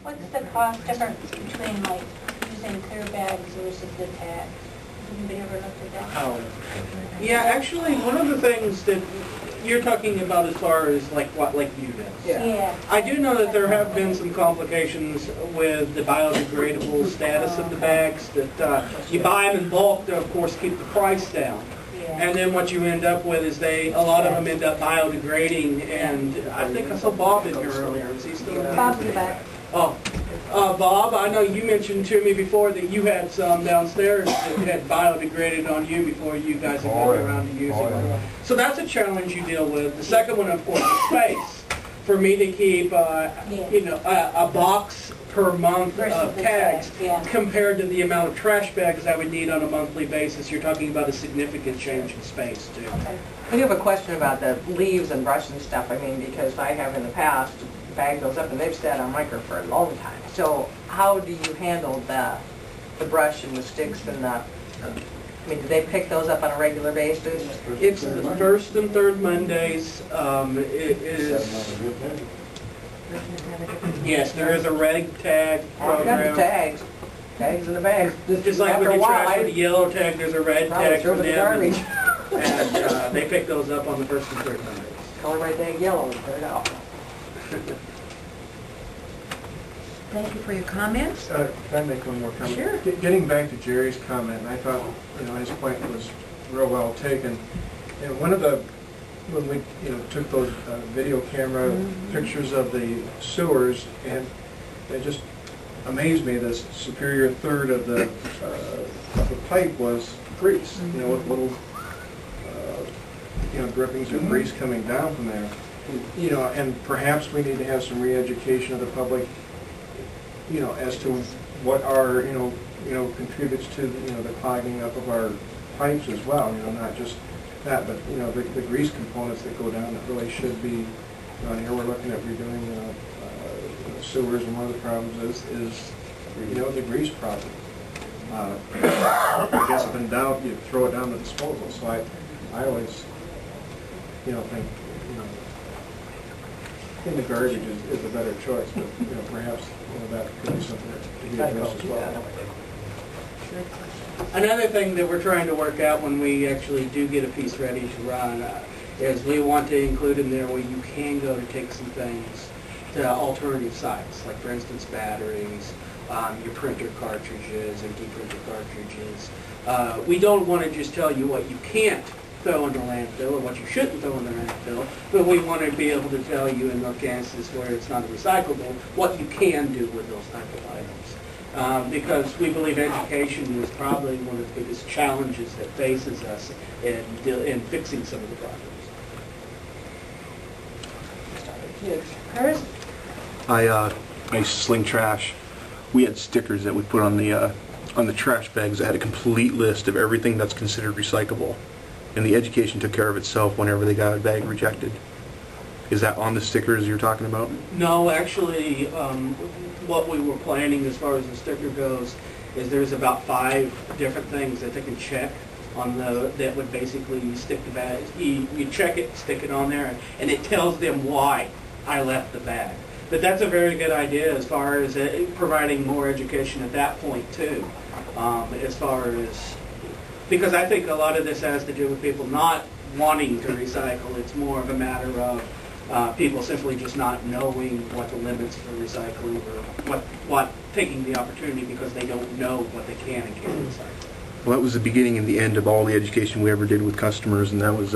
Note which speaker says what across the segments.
Speaker 1: What's the cost difference between like using clear bags versus the tags? Has anybody ever looked at that?
Speaker 2: Oh. Yeah, actually, one of the things that you're talking about as far as like what Lakeview does.
Speaker 1: Yeah.
Speaker 2: I do know that there have been some complications with the biodegradable status of the bags, that you buy them in bulk to, of course, keep the price down.
Speaker 1: Yeah.
Speaker 2: And then what you end up with is a lot of them end up biodegrading, and I think I saw Bob in here earlier. Is he still in
Speaker 1: Bob's in the back.
Speaker 2: Oh, Bob, I know you mentioned to me before that you had some downstairs that had biodegraded on you before you guys had got around to using them. So that's a challenge you deal with. The second one, of course, is space. For me to keep, a box per month
Speaker 1: Versus
Speaker 2: of
Speaker 1: the
Speaker 2: tags
Speaker 1: tags, yeah.
Speaker 2: compared to the amount of trash bags I would need on a monthly basis, you're talking about a significant change in space, too.
Speaker 1: Okay.
Speaker 3: I do have a question about the leaves and brush and stuff. I mean, because I have in the past bagged those up and they've sat on micro for a long time. So how do you handle the brush and the sticks and the, I mean, do they pick those up on a regular basis?
Speaker 2: It's the first and third Mondays. It is, yes, there is a reg tag
Speaker 3: I've got the
Speaker 2: program.
Speaker 3: tags in the bag.
Speaker 2: Just like with
Speaker 3: After
Speaker 2: the
Speaker 3: a while,
Speaker 2: trash, with the yellow tag, there's a red
Speaker 3: probably
Speaker 2: tag
Speaker 3: throw
Speaker 2: for
Speaker 3: it in the
Speaker 2: them.
Speaker 3: garbage.
Speaker 2: And they pick those up on the first and third Mondays.
Speaker 3: Color right tag yellow and put it out.
Speaker 4: Thank you for your comments.
Speaker 5: Can I make one more comment?
Speaker 4: Sure.
Speaker 5: Getting back to Jerry's comment, and I thought, his point was real well taken. One of the, when we, took those video camera pictures of the sewers, and it just amazed me, this superior third of the pipe was grease, with little, drippings of grease coming down from there. And perhaps we need to have some re-education of the public, as to what are, contributes to, the clogging up of our pipes as well, not just that, but, the grease components that go down that really should be, here we're looking at redoing sewers, and one of the problems is the grease problem. I guess if in doubt, you throw it down the disposal, so I always, think, in the garbage is a better choice, but, perhaps, that could be something to be addressed as well.
Speaker 2: Another thing that we're trying to work out when we actually do get a piece ready to run is we want to include in there where you can go to take some things to alternative sites, like for instance batteries, your printer cartridges, empty printer cartridges. We don't want to just tell you what you can't throw in the landfill or what you shouldn't throw in the landfill, but we want to be able to tell you in Arkansas where it's not recyclable what you can do with those type of items. Because we believe education is probably one of the biggest challenges that faces us in fixing some of the problems.
Speaker 1: Hers?
Speaker 6: I used to sling trash. We had stickers that we put on the trash bags that had a complete list of everything that's considered recyclable. And the education took care of itself whenever they got a bag rejected. Is that on the stickers you're talking about?
Speaker 2: No, actually, what we were planning as far as the sticker goes is there's about 5 different things that they can check on that would basically stick the bag. You check it, stick it on there, and it tells them why I left the bag. But that's a very good idea as far as providing more education at that point too, as far as, because I think a lot of this has to do with people not wanting to recycle. It's more of a matter of people simply just not knowing what the limits for recycling or what taking the opportunity because they don't know what they can and can't recycle.
Speaker 6: Well, that was the beginning and the end of all the education we ever did with customers, and that was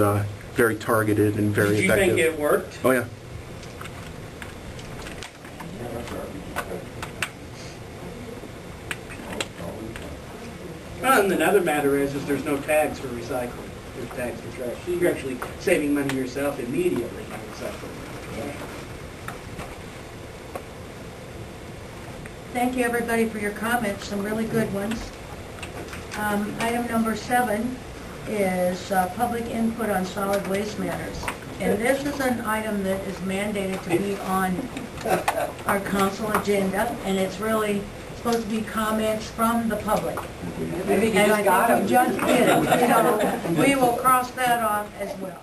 Speaker 6: very targeted and very
Speaker 2: Did you
Speaker 6: effective.
Speaker 2: think it worked?
Speaker 6: Oh, yeah.
Speaker 2: Well, and another matter is there's no tags for recycling. There's tags for trash. So you're actually saving money yourself immediately by recycling.
Speaker 4: Thank you, everybody, for your comments, some really good ones. Item number 7 is public input on solid waste matters. And this is an item that is mandated to be on our council agenda, and it's really supposed to be comments from the public.
Speaker 3: Maybe you
Speaker 4: And
Speaker 3: just got
Speaker 4: I
Speaker 3: them.
Speaker 4: think we just did. We will cross that off as well.